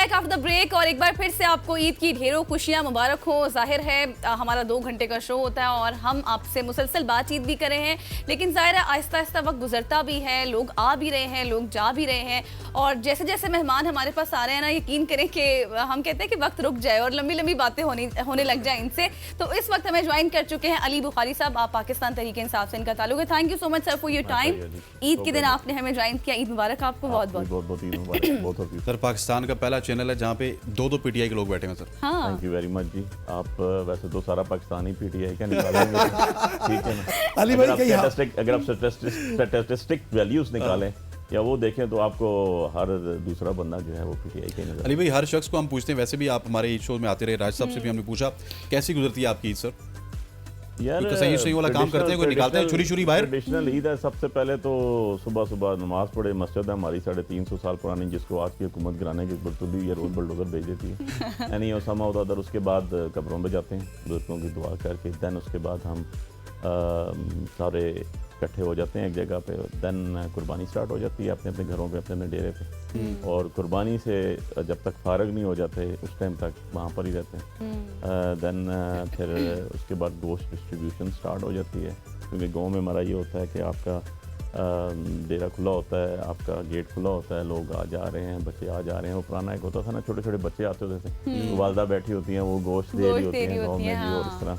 Back after the break और एक बार फिर से आपको ईद की ढेरों खुशियां मुबारक हो। जाहिर है हमारा 2 घंटे का शो होता है और हम आपसे मुसलसल बातचीत भी कर रहे हैं, लेकिन जाहिर है आहिस्ता आहिस्ता वक्त गुजरता भी है, लोग आ भी रहे हैं, लोग जा भी रहे हैं और जैसे जैसे मेहमान हमारे पास आ रहे हैं ना, यकीन करें कि हम कहते हैं कि वक्त रुक जाए और लंबी लंबी बातें होने लग जाए इनसे। तो इस वक्त हमें ज्वाइन कर चुके हैं अली बुखारी साहब। आप पाकिस्तान तहरीक इंसाफ से इनका ताल्लुक है। Thank you so much sir for your time. Eid के दिन आपने हमें ज्वाइन किया, ईद मुबारक आपको। बहुत सर पाकिस्तान का पहला चैनल है जहाँ पे 2 पीटीआई के लोग बैठे हैं सर। हाँ। थैंक यू वेरी मच जी। आप वैसे तो सारा पाकिस्तानी पीटीआई का निकालेंगे ठीक है ना। अली भाई अगर आप स्टैटिस्टिक वैल्यूज निकालें या वो देखें तो आपको हर दूसरा बंदा जो है वो पीटीआई का नजर। अली भाई हर शख्स को हम पूछते हैं, वैसे भी आप हमारे ईद शो में आते रहे, राज साहब से भी हमने पूछा कैसी गुजरती है आपकी ईद सर? यार सही वाला काम करते हैं, कोई निकालते हैं छुरी बाहर? ट्रेडिशनल ईद है। सबसे पहले तो सुबह सुबह नमाज पढ़े, मस्जिद है हमारी 350 साल पुरानी, जिसको आज की हुकूमत गिराने की बरतुली या रोज बुलडोजर भेज देती है यानी ओसामा उधर। उसके बाद कब्रों में जाते हैं बुजुर्गों की दुआ करके। दैन उसके बाद हम सारे इकट्ठे हो जाते हैं एक जगह पे। दैन कुर्बानी स्टार्ट हो जाती है अपने अपने घरों पे, अपने अपने डेरे पे। और कुर्बानी से जब तक फारग नहीं हो जाते उस टाइम तक वहाँ पर ही रहते हैं। दैन फिर उसके बाद गोश्त डिस्ट्रीब्यूशन स्टार्ट हो जाती है, क्योंकि गांव में हमारा ये होता है कि आपका डेरा खुला होता है, आपका गेट खुला होता है, लोग आ जा रहे हैं, बच्चे आ जा रहे हैं। वो पुराना एक होता था ना, छोटे छोटे बच्चे आते होते थे, तो वालदा बैठी होती हैं, वो गोश्त दे रही होती हैं गाँव में भी और इस तरह।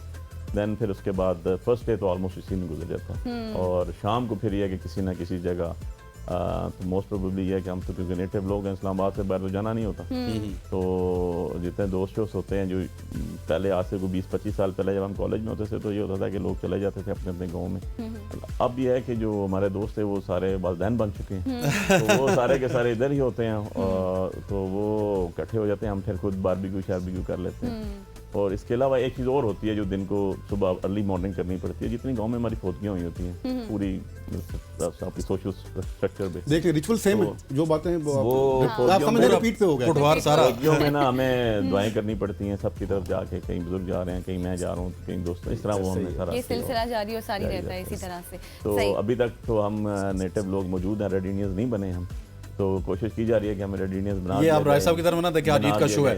दैन फिर उसके बाद फर्स्ट डे तो ऑलमोस्ट इसी में गुजर जाता है। और शाम को फिर यह कि किसी ना किसी जगह तो मोस्ट प्रोबेबली है कि हम तो क्योंकि नेटिव लोग हैं, इस्लामाबाद से बाहर तो जाना नहीं होता, तो जितने दोस्त होते हैं जो पहले आज से 20-25 साल पहले जब हम कॉलेज में होते थे तो ये होता था कि लोग चले जाते थे अपने अपने गाँव में। अब यह है कि जो हमारे दोस्त थे वो सारे वालिदैन बन चुके हैं, तो वो सारे के सारे इधर ही होते हैं और तो वो इकट्ठे हो जाते हैं। हम फिर खुद बारबेक्यू शारबेक्यू कर लेते हैं। और इसके अलावा एक चीज़ और होती है जो दिन को सुबह अर्ली मॉर्निंग करनी पड़ती है। जितनी गांव में हमारी फौजियाँ हुई होती हैं पूरी आपकी सोशल स्ट्रक्चर पे, देखिए रिचुअल सेम है, जो बातें हैं वो आप समझ रहे रिपीट पे हो गया। पुठवार सारा फौजियों में ना हमें दुआएं करनी पड़ती हैं सबकी तरफ जाके। कहीं बुजुर्ग जा रहे हैं, कहीं मैं जा रहा हूँ, कहीं दोस्त, इस तरह वो हमें सारा ये सिलसिला जारी और सारी रहता है इसी तरह से। तो अभी तक तो हम नेटिव लोग मौजूद हैं, रेड इंडियंस नहीं बने हम, तो कोशिश की जा रही है कि हमें रेड इंडियंस बना। ये आप राज साहब की तरफ ना देखिए, आज ईद का शो है।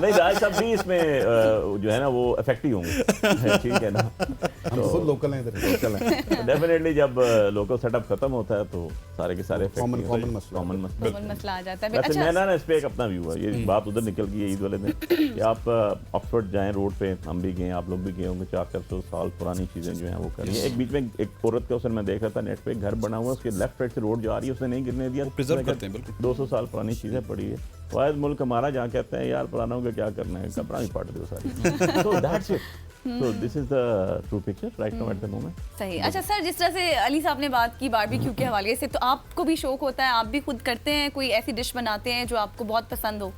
नहीं राज साहब भी इसमें जो है ना वो इफेक्टिव होंगे ठीक है ना। हम खुद लोकल हैं, इधर लोकल हैं। डेफिनेटली जब लोकल सेटअप खत्म होता है तो सारे के सारे कॉमन मसला आ जाता है। वैसे मैं ना इस पे एक अपना व्यू है, ये बात उधर निकल गई है ईद वाले दिन कि आप ऑक्सफोर्ड जाएं रोड पे, हम भी गए, आप लोग भी गए होंगे, 400 साल पुरानी चीजें जो हैं वो कर रही है। एक बीच में एक औरत का उसने मैं देख रहा था नेट पे, घर बना हुआ, उसके लेफ्ट साइड से रोड जा रही है, उसने नहीं गिरने दिया, प्रिजर्व करते हैं बिल्कुल। 200 साल पुरानी चीजें पड़ी है। वाहिद मुल्क हमारा जहाँ कहते हैं यार पुरानों का क्या करना है, कपड़ा ही पाट दो सारी। So that's it. So this is the true picture right now at the moment. सही। अच्छा सर, जिस तरह से अली साहब ने बात की बारबेक्यू के हवाले से, तो आपको भी शौक होता है, आप भी खुद करते हैं, कोई ऐसी डिश बनाते हैं जो आपको बहुत पसंद हो?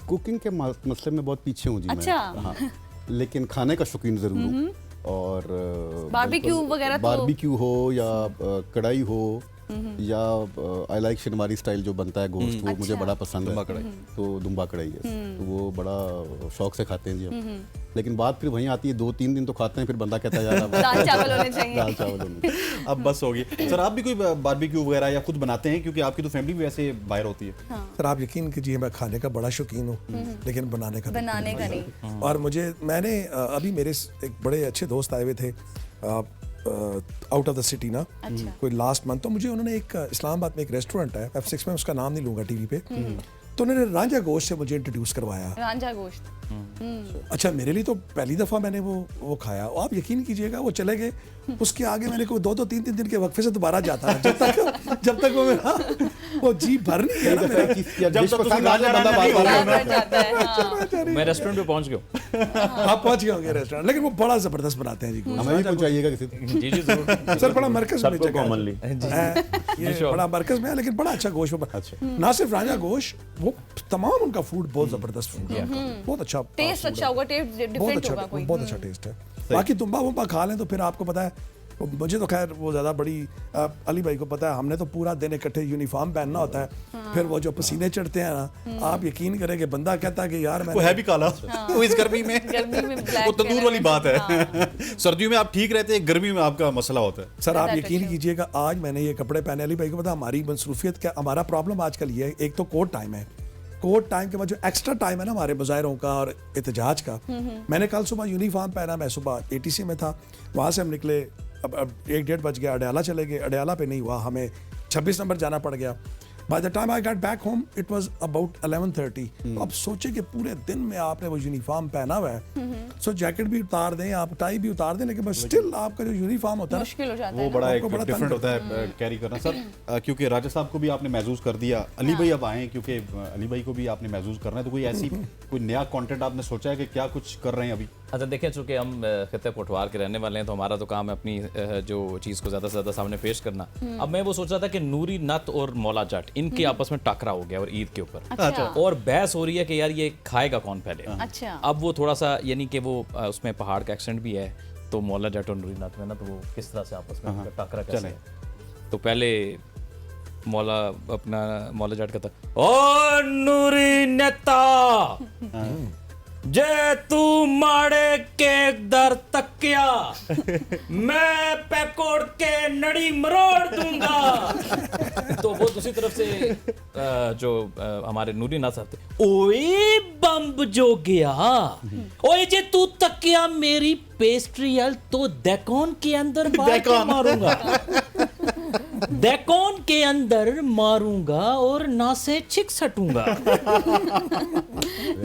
कुकिंग के मसले में बहुत पीछे हूँ जी। अच्छा। हाँ, लेकिन खाने का शौकीन जरूर हूँ। और बारबेक्यू वगैरह तो बारबेक्यू हो या कढ़ाई हो या आई लाइक शिनवारी स्टाइल जो बनता है गोश्त, वो मुझे बड़ा पसंद है। तो दुम्बा कढ़ाई है, तो वो बड़ा शौक से खाते हैं जी हम। लेकिन बात फिर वहीं आती है, 2-3 दिन तो खाते हैं, फिर बंदा कहता है यार दाल चावल होने चाहिए। दाल चावल होने चाहिए। अब बस होगी। सर आप भी कोई बारबेक्यू वगैरह या खुद बनाते हैं, क्योंकि आपकी तो फैमिली भी वैसे बाहर होती है? हाँ। सर आप यकीन कीजिए मैं खाने का बड़ा शौकीन हूँ, लेकिन बनाने का नहीं। और मैंने अभी मेरे एक बड़े अच्छे दोस्त आए हुए थे आउट ऑफ द सिटी ना। अच्छा। कोई लास्ट मंथ, तो मुझे उन्होंने एक इस्लामाबाद में एक रेस्टोरेंट है F6 में, उसका नाम नहीं लूंगा टीवी पे, तो उन्होंने रांझा गोश्त से मुझे इंट्रोड्यूस करवाया। रांझा गोश्त। अच्छा, मेरे लिए तो पहली दफ़ा मैंने वो खाया, और आप यकीन कीजिएगा वो चले गए, उसके आगे मैंने कोई 2-3 दिन के वक्फे से दोबारा जाता है, जब तक वो मेरा वो जी भर नहीं गया ना मेरा। जब तक पसंद आ जाए बंदा बार-बार। मैं रेस्टोरेंट पे पहुंच गया। आप पहुंच गए होंगे रेस्टोरेंट, लेकिन वो बड़ा जबरदस्त बनाते हैं जी। हमें भी पहुंचाइएगा किसी दिन। जी जी जरूर सर बड़ा मरकज में जगह कॉमनली ये बड़ा मरकज में है, लेकिन बड़ा अच्छा गोश्त। ना सिर्फ रांझा गोश्त, वो तमाम उनका फूड बहुत जबरदस्त फूड है, बहुत अच्छा टेस्ट, अच्छा होगा, टेस्ट डिफरेंट होगा कोई। बहुत अच्छा टेस्ट है। बाकी तुम्बा वुम्बा खा लें तो फिर आपको पता है, मुझे तो खैर वो ज़्यादा बड़ी, अली भाई को पता है, हमने तो पूरा दिन इकट्ठे यूनिफॉर्म पहनना होता है, फिर वो जो पसीने चढ़ते हैं ना, आप यकीन करें कि बंदा कहता है कि यार वो है भी काला वो इस गर्मी में वो तंदूर वाली बात है। सर्दियों में आप ठीक रहते हैं, गर्मी में आपका मसला होता है। सर आप यकीन कीजिएगा, आज मैंने ये कपड़े पहने, अली भाई को पता हमारी मसरूफियत क्या, हमारा प्रॉब्लम आजकल ये है, एक तो कोट टाइम है, कोर्ट टाइम के बाद जो एक्स्ट्रा टाइम है ना हमारे मुजाहिरों का और एहतजाज का, मैंने कल सुबह यूनिफॉर्म पहना, मैं सुबह ATC में था, वहाँ से हम निकले, अब 1-1:30 बज गया, अडयाला चले गए, अडयाला पे नहीं हुआ, हमें 26 नंबर जाना पड़ गया। By the time I got back home it was about 11:30। तो अब सोचे कि पूरे दिन में आपने वो यूनिफॉर्म पहना हुआ है, सो जैकेट भी उतार दें, आप टाई भी उतार दें, लेकिन बस स्टिल आपका जो यूनिफॉर्म होता है मुश्किल हो जाता वो है। बड़ा एक आपको बड़ा डिफरेंट तंग होता है कैरी करना। सर क्योंकि राजा साहब को भी आपने महसूस कर दिया, अली भाई अब आए, क्योंकि अली भाई को भी आपने महसूस करना है, तो कोई ऐसी कोई नया कंटेंट आपने सोचा है कि क्या कुछ कर रहे हैं अभी? अच्छा देखें, चूँकि हम खित्ते पटवार के रहने वाले हैं तो हमारा तो काम है अपनी जो चीज़ को ज़्यादा से ज़्यादा सामने पेश करना। अब मैं वो सोच रहा था कि नूरी नत और मौला जट इनके आपस में टकरा हो गया और ईद के ऊपर अच्छा। और बहस हो रही है कि यार ये खाएगा कौन पहले। अच्छा। अब वो थोड़ा सा यानी कि वो उसमें पहाड़ का एक्सेंट भी है, तो मौला जट और नूरी नत में ना, तो वो किस तरह से आपस में टकरा कैसे है। तो पहले मौला जट कहता, ओ नूरी नेता जे तू माड़े के दर तकिया मैं पैकोड़ के नड़ी मरोड़ दूंगा। तो वो दूसरी तरफ से जो हमारे नूरी नासर थे, ओए बम्ब जो गया, ओए जे तू तकिया मेरी पेस्ट्री अल तो डेकोन के अंदर मारूंगा, डेकोन के अंदर मारूंगा और ना से छिक सटूंगा।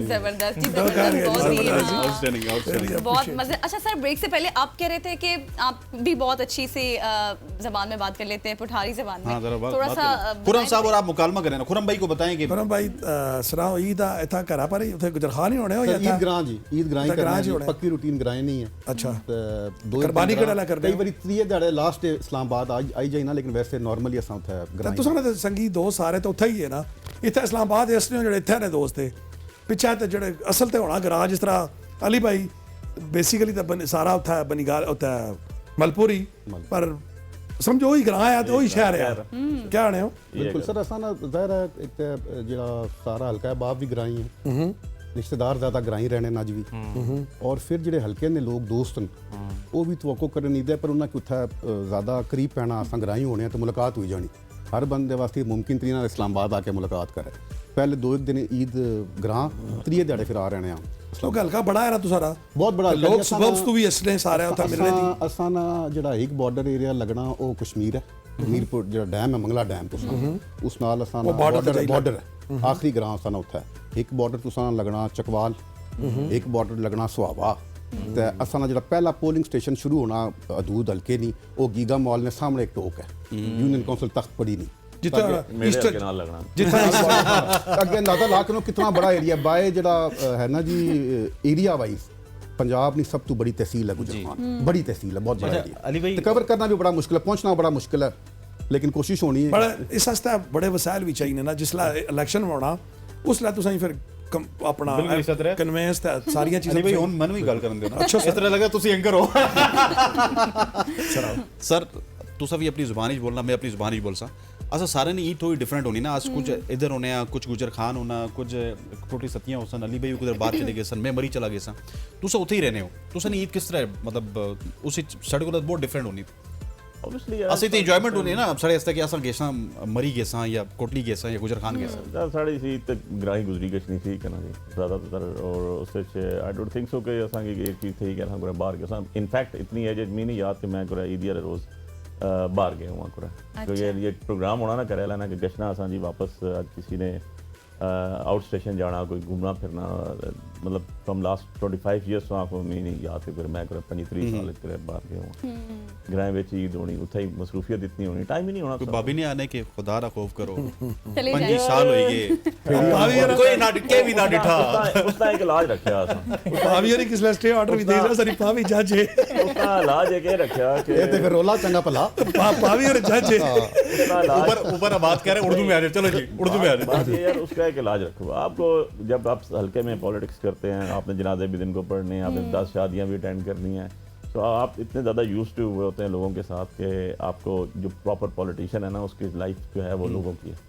जबरदस्त जी, जबरदस्त, बहुत ही, हाँ। Outstanding outstanding. बहुत मजे। अच्छा सर, ब्रेक से पहले आप कह रहे थे कि आप भी बहुत अच्छी सी जबान में बात कर लेते हैं, पुठारी जबान में। हाँ, जरा थोड़ा सा खुरम साहब और आप मुकालमा करें ना, खुरम भाई को बताएं कि खुरम भाई सराओ ईद इथा करा पर उथे गुजरखान ही होने हो या ईद ग्रां जी, ईद ग्रां ही ग्रां करना जी जी, होने। पक्की रूटीन ग्रां नहीं है। अच्छा। दो कुर्बानी केड़ा करदे कई हो? बारी 3 दिहाड़े लास्ट इस्लामाबाद आई जाई ना, लेकिन वैसे नॉर्मली असां उथे ग्रां तुसां ने संगीत दोस्त सारे तो उत्थे ही है ना, इत्थे इस्लामाबाद इस ने जेड़े इत्थे ने दोस्त थे, पिछे ते जेड़े असल ते होना ग्रां, जिस तरह अली भाई बेसिकली तो सारा उत्थे बनीगाल उत्थे मलपुरी, पर समझो वही ग्रां है तो वही शहर है। क्या आने हो? बिल्कुल सर, असां ना ज़ाहिर है एक जेड़ा सारा हल्का है बाप भी ग्रां ही है, रिश्तेदार ज़्यादा ग्रां ही रहने नज भी, और फिर जेड़े हल्के ने लोग दोस्त न वो भी तवक्को करन नहीं दे, पर उन्हें कि उत्थे ज़्यादा करीब पैना असां ग्रां ही होने तो मुलाकात हुई जानी। हर बंदे वास्ते मुमकिन तरीन इस्लामाबाद आके मुलाकात करे, पहले 2 दिन ईद ग्रां, 3 दिहाड़े फिर आ रहे हैं। लोग हल्का बड़ा है ना तू सारा, बहुत बड़ा लोग सुबह तो भी इसने सारे उत्थे मिलने दी। असां ना जेड़ा एक बॉर्डर एरिया लगना वो कश्मीर है, मीरपुर जेड़ा डैम है, मंगला डैम तुसां उस नाल असां ना बॉर्डर है, आखिरी ग्रां असां ना उत्थे एक बॉर्डर तुसां लगना चकवाल, एक बॉर्डर लगना सुहावा, ते असां ना जेड़ा पहला पोलिंग स्टेशन शुरू होना हदूद हल्के नहीं, वो गीगा मॉल ने सामने एक टोक है, यूनियन काउंसिल तख्त पड़ी नहीं, मेरे के नाल लगना अगे अंदाजा ला के कितना बड़ा एरिया बाय जेड़ा है ना जी, एरिया वाइज पंजाब नहीं सब तो बड़ी तहसील है गुजरात, बड़ी तहसील है, बहुत बड़ा अली भाई एरिया, कवर करना भी बड़ा मुश्किल है, पहुंचना बड़ा मुश्किल है, लेकिन कोशिश होनी है। बड़ा इस वास्ते बड़े वसाइल भी चाहिए ना, जिसला इलेक्शन होना उसला तुसां फिर अपना बिल्कुल इस तरह कन्वेंस ते सारियां अली चीज़ां भाई हुन मन भी गल करन देना। अच्छा, इस तरह लगा तुसी एंकर हो। सर तुसा भी अपनी जुबान ही बोलना, मैं अपनी जुबान ही बोलसा। अच्छा सारे ने ईद थोड़ी डिफरेंट होनी ना, आज कुछ इधर होने आ, कुछ गुजर खान होना, कुछ टोटी सतियां होसन, अली भाई उधर बाहर चले गए सन, मैं मरी चला गया सन, तुसा उथे ही रहने हो, तुसा ने ईद किस तरह मतलब उस साढ़े को बहुत डिफरेंट होनी ऑब्वियसली असली तो एंजॉयमेंट होनी है ना, साढ़े हस्ते कि असां गेसा मरी गेसा या कोटली गेसा या गुजर खान गेसा साढ़ी सी तक ग्राही गुजरी गश नहीं थी कहना जी ज़्यादातर, और उससे आई डोंट थिंक सो कि असां की एक चीज़ थी कि असां को बाहर गए, इनफैक्ट इतनी एज मी नहीं याद कि मैं को ईद या रोज़ बाहर गए हुआ को, क्योंकि ये प्रोग्राम होना ना करे ना कि गशना असां जी वापस किसी ने आउट स्टेशन जाना, कोई घूमना फिरना, मतलब फ्रॉम लास्ट 25 ईयर्स तो आपको मैं नहीं याद है, मैं 25-30 साल करे बाहर गया हूँ, ग्रां बेच ईद होनी उथे ही मसरूफियत इतनी होनी, टाइम ही नहीं होना। कोई भाभी ने आने के खुदा रा खौफ करो, चले 25 साल हो गए कोई ना के भी ना डिठा उसका एक इलाज रखा भाभी और किस स्टे ऑर्डर भी दे रहा सरी भाभी जज है, उसका इलाज एक ये रखा कि ये तो फिर रोला चंगा भला भाभी और जज है। उसका इलाज ऊपर बात कर रहे हैं, उर्दू में आ जाए, चलो जी उर्दू में आ जाए। बात ये यार उसका एक इलाज रखो, आपको जब आप हल्के में पॉलिटिक्स करते हैं, आपने जनाजे भी दिन को पढ़ने हैं, आपने 10 शादियां भी अटेंड करनी है, तो आप इतने ज़्यादा यूज टू हुए होते हैं लोगों के साथ कि आपको जो प्रॉपर पॉलिटिशियन है ना उसकी लाइफ जो है वो लोगों की है।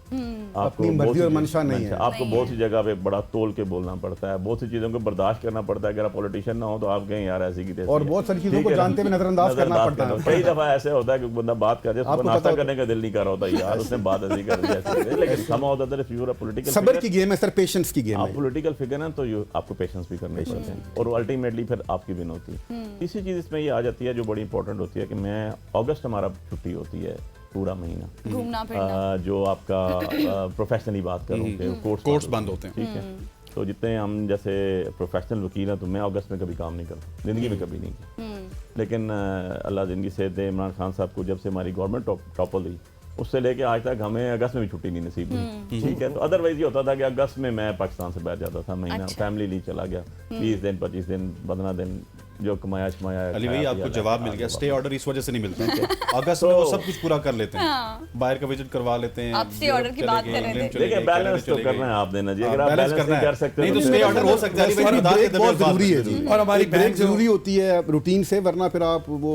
अपनी मर्जी और मंशा नहीं है। आपको बहुत सी जगह पे बड़ा तोल के बोलना पड़ता है, बहुत सी चीज़ों को बर्दाश्त करना पड़ता है। अगर आप पॉलिटिशियन ना हो तो आप कहें यार ऐसी की तैसी और है। बहुत सारी चीज़ों ठीक को है ना? जानते हुए नजरअंदाज करना पड़ता है। कई दफ़ा ऐसे होता है कि बंदा बात कर जाए, आपको नाश्ता पता करने का दिल नहीं कर रहा होता यार उसने बात ऐसी कर दी ऐसी कर दी। लेकिन somehow or the other if you are a political सब्र figure, की गेम है सर, पेशेंस की गेम आप है। पॉलिटिकल फिगर हैं तो आपको पेशेंस भी करने पड़ते हैं और अल्टीमेटली फिर आपकी विन होती है। तीसरी चीज़ इसमें ये आ जाती है जो बड़ी इंपॉर्टेंट होती है कि मैं अगस्त हमारा छुट्टी होती है पूरा महीना, घूमना फिरना। जो आपका प्रोफेशनली बात करूँ कि कोर्ट्स बंद होते हैं। ठीक है, तो जितने हम जैसे प्रोफेशनल वकील हैं तो मैं अगस्त में कभी काम नहीं करता, ज़िंदगी में कभी नहीं किया। लेकिन अल्लाह ज़िंदगी से दे, इमरान खान साहब को जब से हमारी गवर्नमेंट टॉपल हुई उससे लेके आज तक हमें अगस्त में भी छुट्टी नहीं नसीब हुई। ठीक है, तो अदरवाइज ये होता था कि अगस्त में मैं पाकिस्तान से बाहर जाता था महीना, फैमिली लिए चला गया 20 दिन 25 दिन 15 दिन जो कमाया शमाया। अली भाई आपको जवाब मिल गया, स्टे ऑर्डर इस वजह से नहीं मिलता। अगस्त में वो सब कुछ पूरा कर लेते हैं, बाहर का विजिट करवा लेते हैं। आप stay order की बात कर रहे थे। देखिए बैलेंस तो करना है आपने ना जी, अगर आप बैलेंस नहीं कर सकते नहीं तो स्टे ऑर्डर हो सकता है। अली भाई बता ब्रेक देते बहुत जरूरी है जी, और हमारी एक ब्रेक बैंक जो- जरूरी होती है रूटीन से, वरना फिर आप वो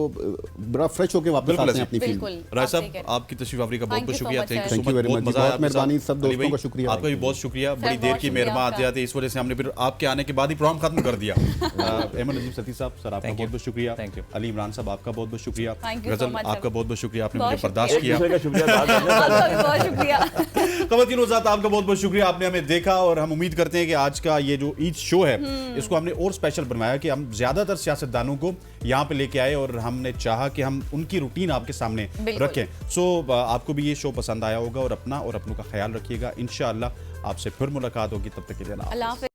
बड़ा फ्रेश होकर वापस बिल्कुल आते हैं अपनी फील्ड। बिल्कुल राय आप साहब ठीक है। आपकी तशरीफ आवरी का बहुत Thank you बहुत so शुक्रिया। much, thank sir. You Thank you very much. मजा आया बहुत मेहरबानी, सब अली दोस्तों भाई, का शुक्रिया। आपका भी बहुत शुक्रिया, बड़ी सर, देर बहुत की शुक्रिया मेहरबान आपका। आते इस वजह से हमने फिर आपके आने के बाद ही प्रोग्राम खत्म कर दिया। अहमद नजीब सती साहब सर आपका Thank you. बहुत बहुत शुक्रिया। Thank you. अली इमरान साहब आपका बहुत बहुत शुक्रिया। Thank you so गजल much, sir. आपका बहुत बहुत शुक्रिया, आपने बहुत मुझे बर्दाश्त एक किया। दूसरे का शुक्रिया अदा करने वाले। आपका भी बहुत शुक्रिया। खवतीन उज़ात आपका बहुत बहुत शुक्रिया, आपने हमें देखा और हम उम्मीद करते हैं कि आज का ये जो ईद शो है इसको हमने और स्पेशल बनवाया कि हम ज़्यादातर सियासतदानों को यहाँ पे लेके आए और हमने चाहा कि हम उनकी रूटीन आपके सामने बिल्कुल। रखें। सो आपको भी ये शो पसंद आया होगा और अपना और अपनों का ख्याल रखिएगा। इंशाअल्लाह आपसे फिर मुलाकात होगी, तब तक के लिए अल्लाह हाफ़िज़। अल्लाह हाफ़िज़।